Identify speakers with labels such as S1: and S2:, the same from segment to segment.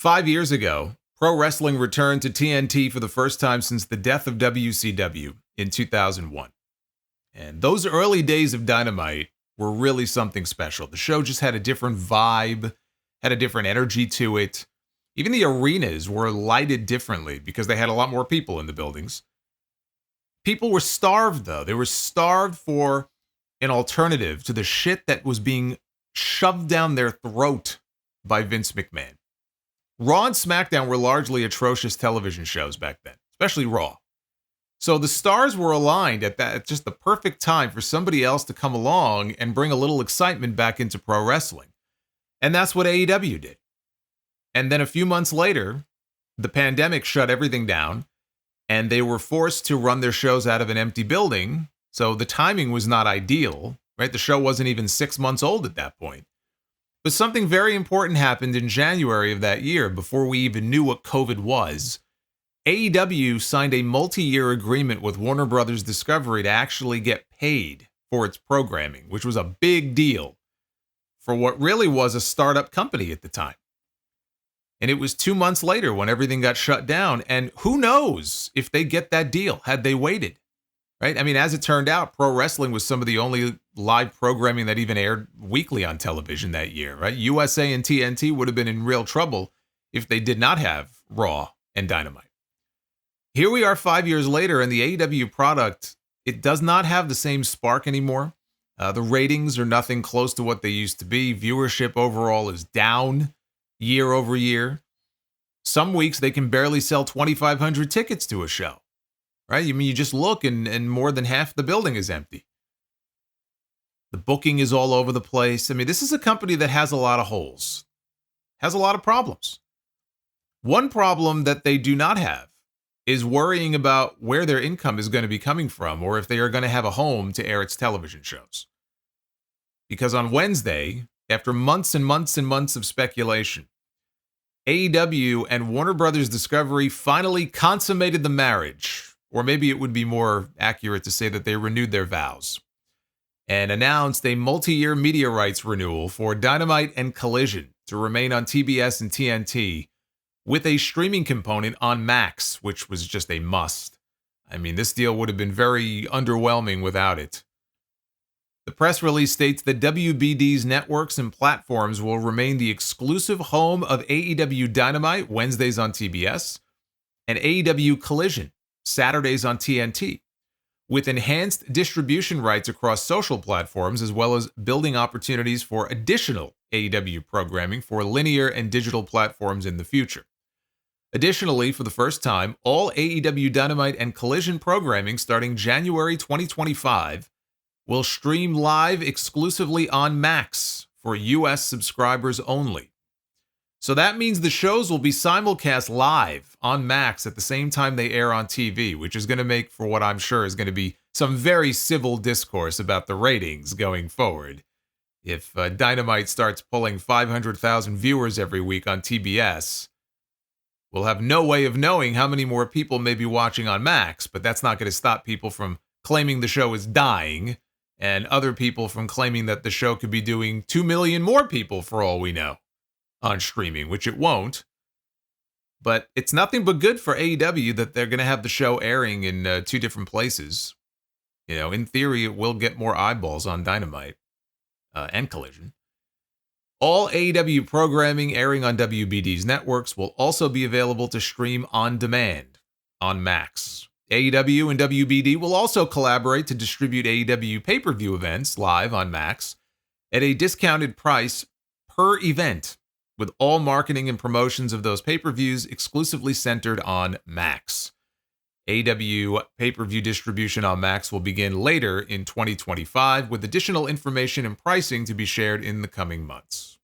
S1: 5 years ago, pro wrestling returned to TNT for the first time since the death of WCW in 2001. And those early days of Dynamite were really something special. The show just had a different vibe, had a different energy to it. Even the arenas were lighted differently because they had a lot more people in the buildings. People were starved, though. They were starved for an alternative to the shit that was being shoved down their throat by Vince McMahon. Raw and SmackDown were largely atrocious television shows back then, especially Raw. So the stars were aligned at just the perfect time for somebody else to come along and bring a little excitement back into pro wrestling. And that's what AEW did. And then a few months later, the pandemic shut everything down, and they were forced to run their shows out of an empty building. So the timing was not ideal, right? The show wasn't even 6 months old at that point. But something very important happened in January of that year before we even knew what COVID was. AEW signed a multi-year agreement with Warner Brothers Discovery to actually get paid for its programming, which was a big deal for what really was a startup company at the time. And it was 2 months later when everything got shut down, and who knows if they get that deal had they waited, right? I mean, as it turned out, pro wrestling was some of the only live programming that even aired weekly on television that year, right? USA and TNT would have been in real trouble if they did not have Raw and Dynamite. Here we are 5 years later, and the AEW product, it does not have the same spark anymore. The ratings are nothing close to what they used to be. Viewership overall is down year over year. Some weeks they can barely sell 2,500 tickets to a show, right? I mean, you just look and more than half the building is empty. The booking is all over the place. I mean, this is a company that has a lot of holes, has a lot of problems. One problem that they do not have is worrying about where their income is going to be coming from or if they are going to have a home to air its television shows. Because on Wednesday, after months and months and months of speculation, AEW and Warner Brothers Discovery finally consummated the marriage, or maybe it would be more accurate to say that they renewed their vows, and announced a multi-year media rights renewal for Dynamite and Collision to remain on TBS and TNT, with a streaming component on Max, which was just a must. I mean, this deal would have been very underwhelming without it. The press release states that WBD's networks and platforms will remain the exclusive home of AEW Dynamite, Wednesdays on TBS, and AEW Collision, Saturdays on TNT, with enhanced distribution rights across social platforms, as well as building opportunities for additional AEW programming for linear and digital platforms in the future. Additionally, for the first time, all AEW Dynamite and Collision programming starting January 2025 will stream live exclusively on Max for US subscribers only. So that means the shows will be simulcast live on Max at the same time they air on TV, which is going to make for what I'm sure is going to be some very civil discourse about the ratings going forward. If Dynamite starts pulling 500,000 viewers every week on TBS, we'll have no way of knowing how many more people may be watching on Max, but that's not going to stop people from claiming the show is dying and other people from claiming that the show could be doing 2 million more people for all we know on streaming, which it won't. But it's nothing but good for AEW that they're going to have the show airing in 2 different places. You know, in theory, it will get more eyeballs on Dynamite and Collision. All AEW programming airing on WBD's networks will also be available to stream on demand on Max. AEW and WBD will also collaborate to distribute AEW pay-per-view events live on Max at a discounted price per event, with all marketing and promotions of those pay-per-views exclusively centered on Max. AEW pay-per-view distribution on Max will begin later in 2025, with additional information and pricing to be shared in the coming months.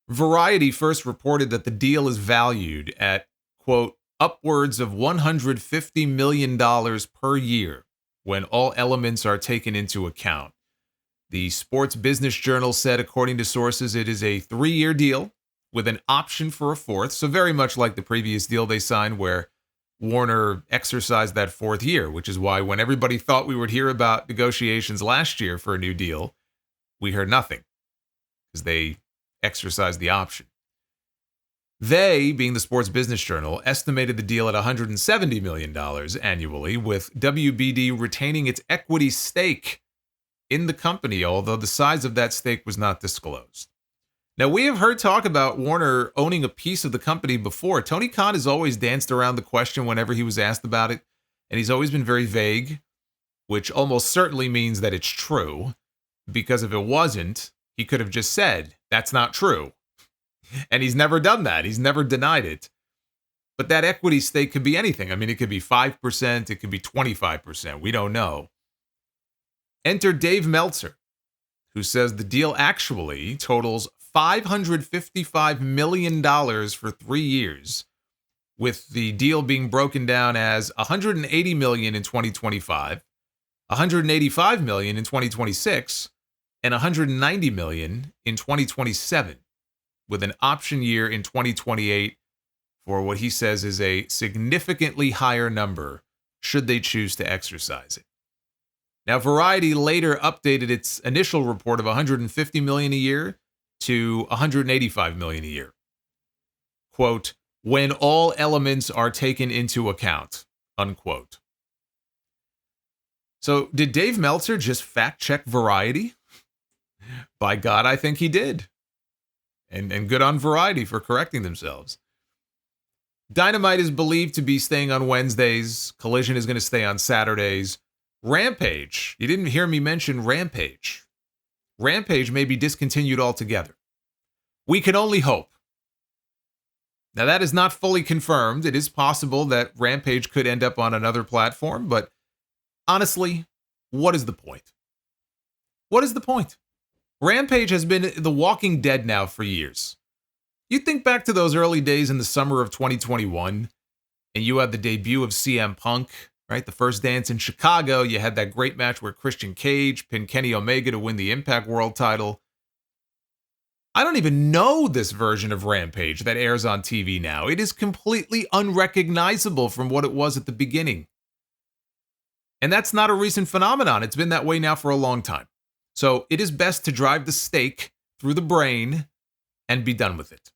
S1: Variety first reported that the deal is valued at, quote, upwards of $150 million per year when all elements are taken into account. The Sports Business Journal said, according to sources, it is a 3-year deal with an option for a 4th, so very much like the previous deal they signed where Warner exercised that 4th year, which is why when everybody thought we would hear about negotiations last year for a new deal, we heard nothing because they exercised the option. They, being the Sports Business Journal, estimated the deal at $170 million annually, with WBD retaining its equity stake in the company, although the size of that stake was not disclosed. Now, we have heard talk about Warner owning a piece of the company before. Tony Khan has always danced around the question whenever he was asked about it, and he's always been very vague, which almost certainly means that it's true, because if it wasn't, he could have just said, that's not true. And he's never done that. He's never denied it. But that equity stake could be anything. I mean, it could be 5%, it could be 25%. We don't know. Enter Dave Meltzer, who says the deal actually totals $555 million for 3 years, with the deal being broken down as $180 million in 2025, $185 million in 2026, and $190 million in 2027, with an option year in 2028 for what he says is a significantly higher number should they choose to exercise it. Now, Variety later updated its initial report of $150 million a year to $185 million a year. Quote, when all elements are taken into account, unquote. So did Dave Meltzer just fact check Variety? By God, I think he did. And good on Variety for correcting themselves. Dynamite is believed to be staying on Wednesdays. Collision is going to stay on Saturdays. Rampage. You didn't hear me mention Rampage. Rampage may be discontinued altogether. We can only hope. Now, that is not fully confirmed. It is possible that Rampage could end up on another platform, but honestly, what is the point? What is the point? Rampage has been The Walking Dead now for years. You think back to those early days in the summer of 2021, and you had the debut of CM Punk, right? The first dance in Chicago. You had that great match where Christian Cage pinned Kenny Omega to win the Impact World title. I don't even know this version of Rampage that airs on TV now. It is completely unrecognizable from what it was at the beginning. And that's not a recent phenomenon. It's been that way now for a long time. So it is best to drive the stake through the brain and be done with it.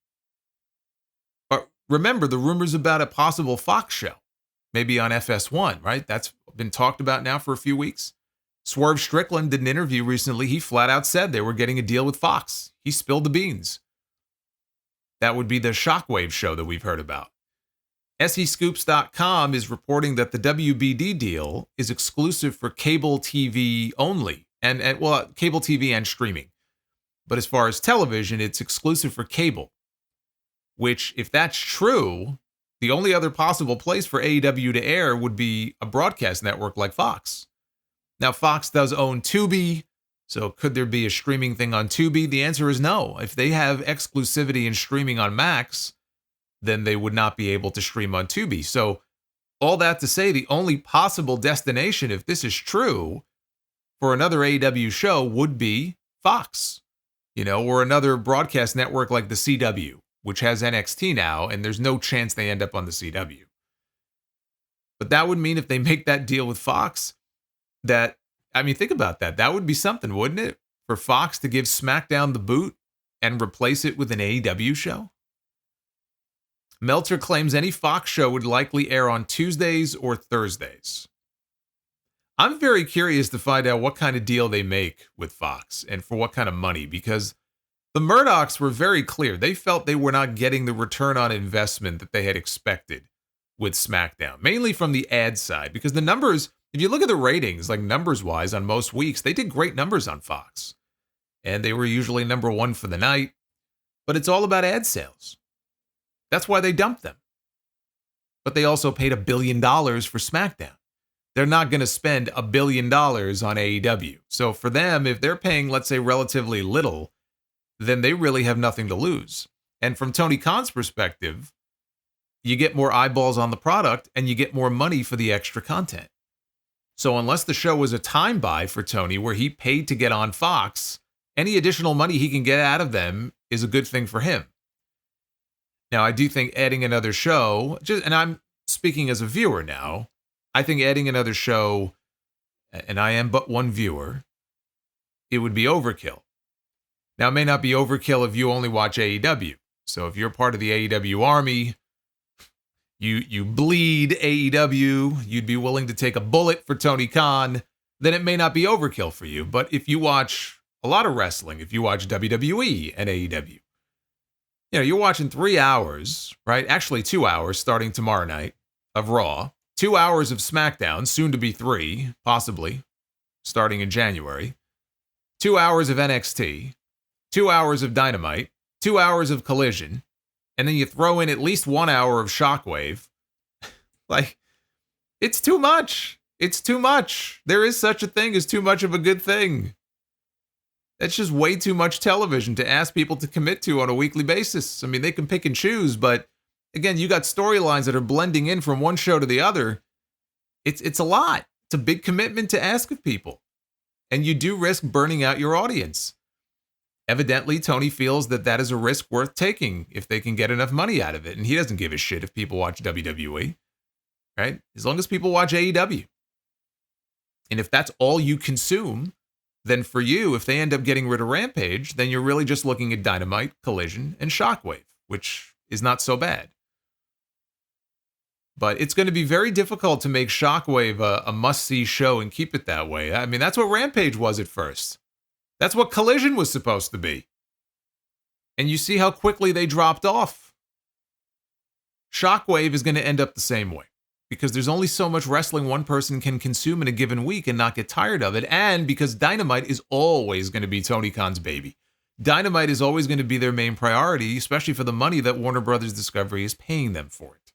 S1: But remember the rumors about a possible Fox show, maybe on FS1, right? That's been talked about now for a few weeks. Swerve Strickland did an interview recently. He flat out said they were getting a deal with Fox. He spilled the beans. That would be the Shockwave show that we've heard about. SEScoops.com is reporting that the WBD deal is exclusive for cable TV only. And cable TV and streaming. But as far as television, it's exclusive for cable. Which, if that's true, the only other possible place for AEW to air would be a broadcast network like Fox. Now, Fox does own Tubi, so could there be a streaming thing on Tubi? The answer is no. If they have exclusivity in streaming on Max, then they would not be able to stream on Tubi. So, all that to say, the only possible destination, if this is true, for another AEW show would be Fox, or another broadcast network like the CW, which has NXT now, and there's no chance they end up on the CW. But that would mean if they make that deal with Fox, think about that. That would be something, wouldn't it? For Fox to give SmackDown the boot and replace it with an AEW show? Meltzer claims any Fox show would likely air on Tuesdays or Thursdays. I'm very curious to find out what kind of deal they make with Fox and for what kind of money, because the Murdochs were very clear. They felt they were not getting the return on investment that they had expected with SmackDown, mainly from the ad side, because the numbers, if you look at the ratings, like numbers-wise on most weeks, they did great numbers on Fox. And they were usually number one for the night, but it's all about ad sales. That's why they dumped them. But they also paid $1 billion for SmackDown. They're not going to spend $1 billion on AEW. So for them, if they're paying, let's say, relatively little, then they really have nothing to lose. And from Tony Khan's perspective, you get more eyeballs on the product and you get more money for the extra content. So unless the show was a time buy for Tony where he paid to get on Fox, any additional money he can get out of them is a good thing for him. Now, I do think adding another show, and I'm speaking as a viewer now, I think adding another show, and I am but one viewer, it would be overkill. Now, it may not be overkill if you only watch AEW. So if you're part of the AEW army, you bleed AEW, you'd be willing to take a bullet for Tony Khan, then it may not be overkill for you. But if you watch a lot of wrestling, if you watch WWE and AEW, you're watching 3 hours, right? Actually 2 hours starting tomorrow night of Raw, 2 hours of SmackDown, soon to be 3, possibly, starting in January, 2 hours of NXT, 2 hours of Dynamite, 2 hours of Collision, and then you throw in at least 1 hour of Shockwave. Like, it's too much. It's too much. There is such a thing as too much of a good thing. That's just way too much television to ask people to commit to on a weekly basis. I mean, they can pick and choose, but again, you got storylines that are blending in from one show to the other. It's a lot. It's a big commitment to ask of people. And you do risk burning out your audience. Evidently, Tony feels that that is a risk worth taking if they can get enough money out of it. And he doesn't give a shit if people watch WWE, right? As long as people watch AEW. And if that's all you consume, then for you, if they end up getting rid of Rampage, then you're really just looking at Dynamite, Collision, and Shockwave, which is not so bad. But it's going to be very difficult to make Shockwave a must-see show and keep it that way. I mean, that's what Rampage was at first. That's what Collision was supposed to be. And you see how quickly they dropped off. Shockwave is going to end up the same way. Because there's only so much wrestling one person can consume in a given week and not get tired of it. And because Dynamite is always going to be Tony Khan's baby. Dynamite is always going to be their main priority, especially for the money that Warner Brothers Discovery is paying them for it.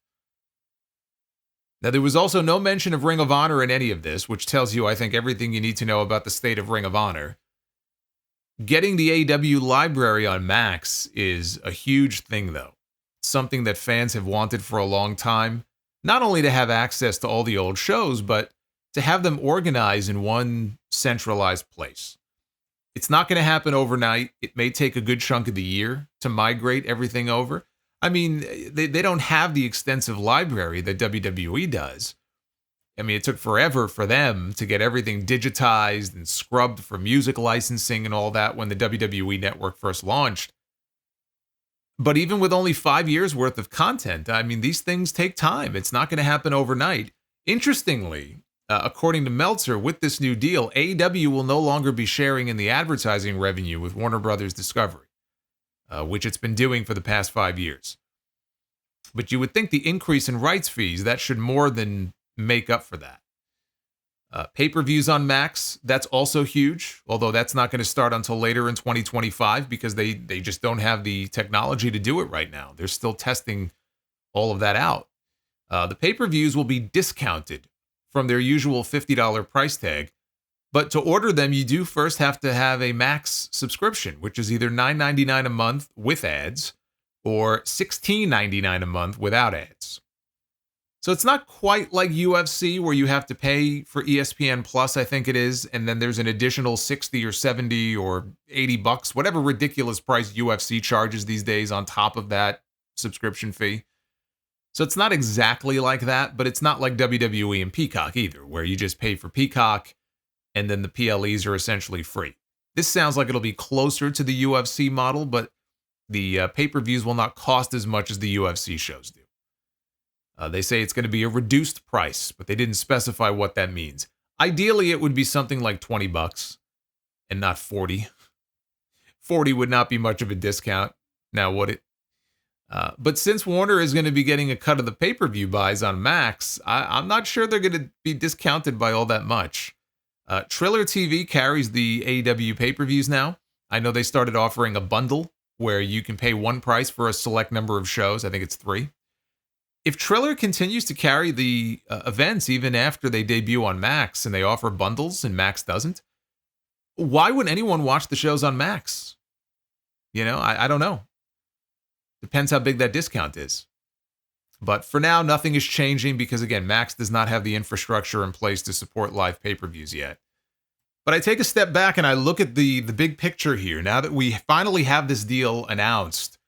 S1: Now, there was also no mention of Ring of Honor in any of this, which tells you, I think, everything you need to know about the state of Ring of Honor. Getting the AEW library on Max is a huge thing, though. It's something that fans have wanted for a long time. Not only to have access to all the old shows, but to have them organized in one centralized place. It's not going to happen overnight. It may take a good chunk of the year to migrate everything over. I mean, they don't have the extensive library that WWE does. I mean, it took forever for them to get everything digitized and scrubbed for music licensing and all that when the WWE Network first launched. But even with only 5 years worth of content, I mean, these things take time. It's not going to happen overnight. Interestingly, according to Meltzer, with this new deal, AEW will no longer be sharing in the advertising revenue with Warner Brothers Discovery, which it's been doing for the past 5 years. But you would think the increase in rights fees, that should more than make up for that. Pay-per-views on Max, that's also huge, although that's not going to start until later in 2025 because they just don't have the technology to do it right now. They're still testing all of that out. The pay-per-views will be discounted from their usual $50 price tag, but to order them, you do first have to have a Max subscription, which is either $9.99 a month with ads or $16.99 a month without ads. So it's not quite like UFC where you have to pay for ESPN Plus, I think it is, and then there's an additional 60 or 70 or 80 bucks, whatever ridiculous price UFC charges these days on top of that subscription fee. So it's not exactly like that, but it's not like WWE and Peacock either, where you just pay for Peacock and then the PLEs are essentially free. This sounds like it'll be closer to the UFC model, but the pay-per-views will not cost as much as the UFC shows do. They say it's going to be a reduced price, but they didn't specify what that means. Ideally, it would be something like $20 and not $40. $40 would not be much of a discount, now would it? But since Warner is going to be getting a cut of the pay-per-view buys on Max, I'm not sure they're going to be discounted by all that much. Triller TV carries the AEW pay-per-views now. I know they started offering a bundle where you can pay one price for a select number of shows. I think it's 3. If Triller continues to carry the events even after they debut on Max and they offer bundles and Max doesn't, why would anyone watch the shows on Max? I don't know. Depends how big that discount is. But for now, nothing is changing because, again, Max does not have the infrastructure in place to support live pay-per-views yet. But I take a step back and I look at the big picture here now that we finally have this deal announced.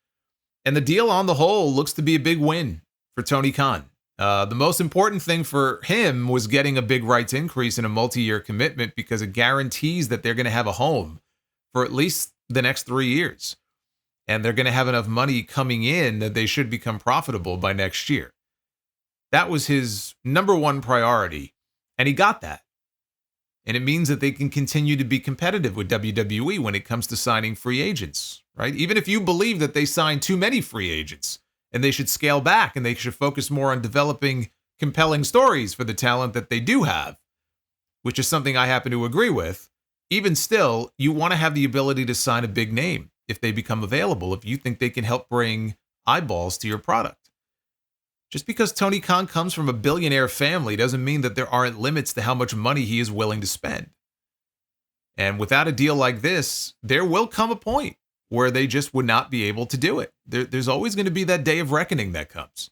S1: And the deal on the whole looks to be a big win for Tony Khan. The most important thing for him was getting a big rights increase in a multi-year commitment because it guarantees that they're going to have a home for at least the next 3 years. and they're going to have enough money coming in that they should become profitable by next year. That was his number one priority, and he got that. And it means that they can continue to be competitive with WWE when it comes to signing free agents, right? Even if you believe that they signed too many free agents and they should scale back and they should focus more on developing compelling stories for the talent that they do have, which is something I happen to agree with, even still, you want to have the ability to sign a big name if they become available, if you think they can help bring eyeballs to your product. Just because Tony Khan comes from a billionaire family doesn't mean that there aren't limits to how much money he is willing to spend. And without a deal like this, there will come a point where they just would not be able to do it. There's always going to be that day of reckoning that comes.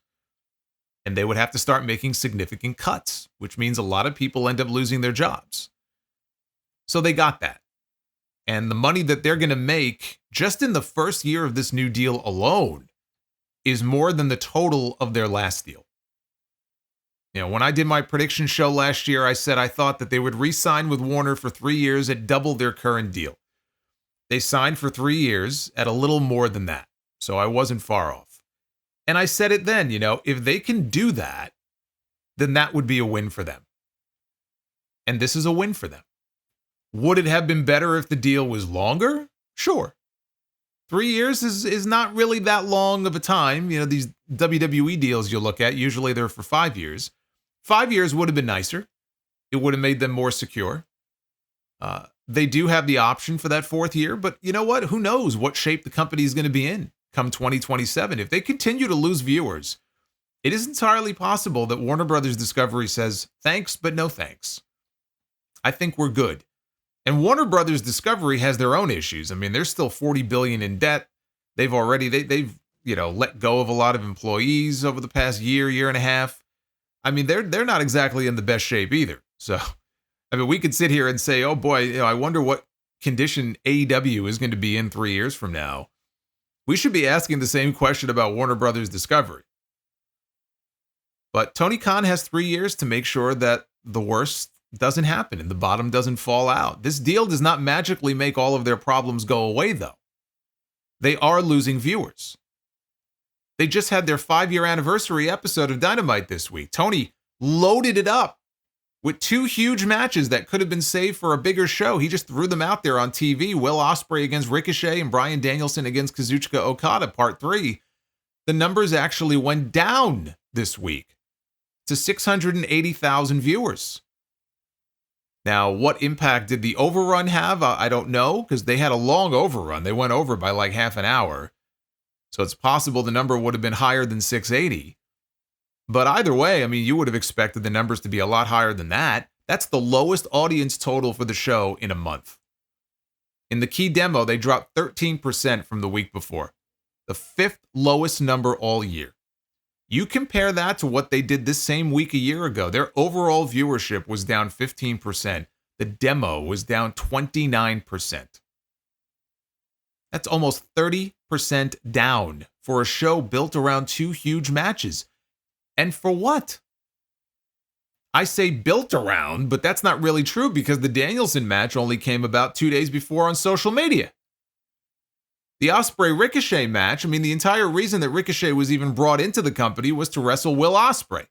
S1: And they would have to start making significant cuts, which means a lot of people end up losing their jobs. So they got that. And the money that they're going to make just in the first year of this new deal alone is more than the total of their last deal. You know, when I did my prediction show last year, I said I thought that they would re-sign with Warner for 3 years at double their current deal. They signed for 3 years at a little more than that, so I wasn't far off. And I said it then, you know, if they can do that, then that would be a win for them. And this is a win for them. Would it have been better if the deal was longer? Sure. 3 years is not really that long of a time. You know, these WWE deals you look at, usually they're for 5 years. 5 years would have been nicer. It would have made them more secure. They do have the option for that 4th year, but you know what? Who knows what shape the company is going to be in come 2027. If they continue to lose viewers, it is entirely possible that Warner Brothers Discovery says, thanks, but no thanks. I think we're good. And Warner Brothers Discovery has their own issues. I mean, they're still $40 billion in debt. They've let go of a lot of employees over the past year and a half. I mean, they're not exactly in the best shape either. So, I mean, we could sit here and say, oh boy, you know, I wonder what condition AEW is going to be in 3 years from now. We should be asking the same question about Warner Brothers Discovery. But Tony Khan has 3 years to make sure that the worst doesn't happen and the bottom doesn't fall out. This deal does not magically make all of their problems go away, though. They are losing viewers. They just had their 5-year anniversary episode of Dynamite this week. Tony loaded it up with 2 huge matches that could have been saved for a bigger show. He just threw them out there on TV. Will Ospreay against Ricochet and Bryan Danielson against Kazuchika Okada, part 3. The numbers actually went down this week to 680,000 viewers. Now, what impact did the overrun have? I don't know, because they had a long overrun. They went over by like half an hour. So it's possible the number would have been higher than 680. But either way, I mean, you would have expected the numbers to be a lot higher than that. That's the lowest audience total for the show in a month. In the key demo, they dropped 13% from the week before, the 5th lowest number all year. You compare that to what they did this same week a year ago. Their overall viewership was down 15%. The demo was down 29%. That's almost 30% down for a show built around 2 huge matches. And for what? I say built around, but that's not really true because the Danielson match only came about 2 days before on social media. The Ospreay-Ricochet match, I mean, the entire reason that Ricochet was even brought into the company was to wrestle Will Ospreay.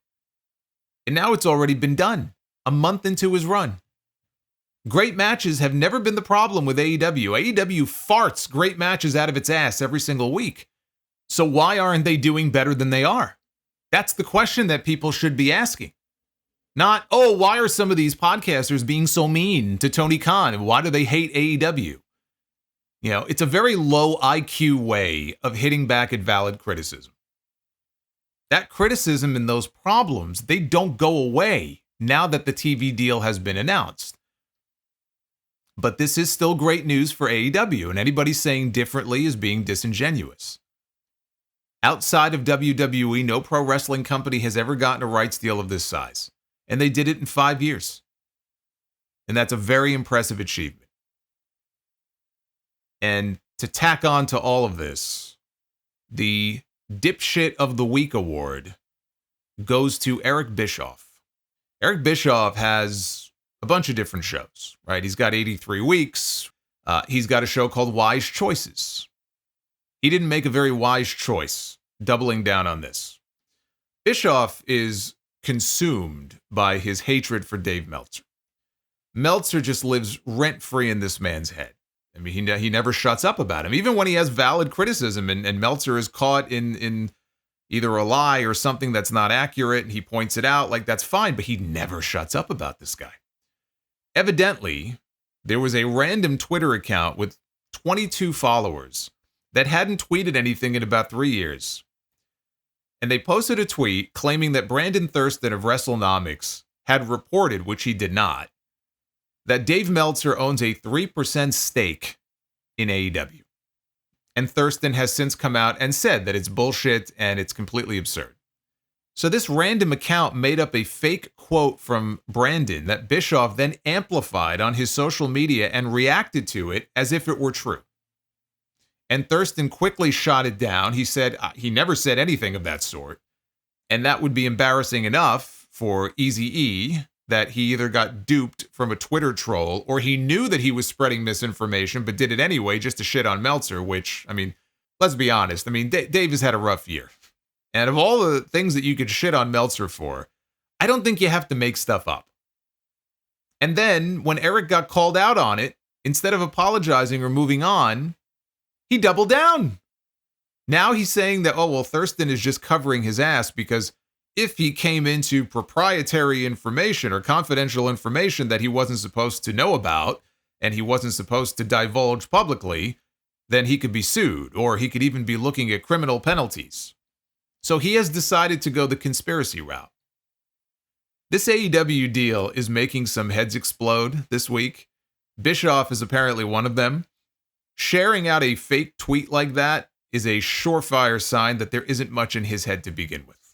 S1: And now it's already been done, a month into his run. Great matches have never been the problem with AEW. AEW farts great matches out of its ass every single week. So why aren't they doing better than they are? That's the question that people should be asking. Not, oh, why are some of these podcasters being so mean to Tony Khan? And why do they hate AEW? You know, it's a very low IQ way of hitting back at valid criticism. That criticism and those problems, they don't go away now that the TV deal has been announced. But this is still great news for AEW, and anybody saying differently is being disingenuous. Outside of WWE, no pro wrestling company has ever gotten a rights deal of this size, and they did it in 5 years. And that's a very impressive achievement. And to tack on to all of this, the Dipshit of the Week award goes to Eric Bischoff. Eric Bischoff has a bunch of different shows, right? He's got 83 Weeks. He's got a show called Wise Choices. he didn't make a very wise choice doubling down on this. Bischoff is consumed by his hatred for Dave Meltzer. Meltzer just lives rent-free in this man's head. I mean, he never shuts up about him. Even when he has valid criticism and Meltzer is caught in either a lie or something that's not accurate, and he points it out, like, that's fine, but he never shuts up about this guy. Evidently, there was a random Twitter account with 22 followers that hadn't tweeted anything in about 3 years. And they posted a tweet claiming that Brandon Thurston of WrestleNomics had reported, which he did not, that Dave Meltzer owns a 3% stake in AEW. And Thurston has since come out and said that it's bullshit and it's completely absurd. So this random account made up a fake quote from Brandon that Bischoff then amplified on his social media and reacted to it as if it were true. And Thurston quickly shot it down. He said he never said anything of that sort. And that would be embarrassing enough for Eazy-E that he either got duped from a Twitter troll or he knew that he was spreading misinformation but did it anyway just to shit on Meltzer, which, I mean, let's be honest. I mean, Dave has had a rough year. And of all the things that you could shit on Meltzer for, I don't think you have to make stuff up. And then when Eric got called out on it, instead of apologizing or moving on, he doubled down. Now he's saying that, oh, well, Thurston is just covering his ass because if he came into proprietary information or confidential information that he wasn't supposed to know about and he wasn't supposed to divulge publicly, then he could be sued or he could even be looking at criminal penalties. So he has decided to go the conspiracy route. This AEW deal is making some heads explode this week. Bischoff is apparently one of them. Sharing out a fake tweet like that is a surefire sign that there isn't much in his head to begin with.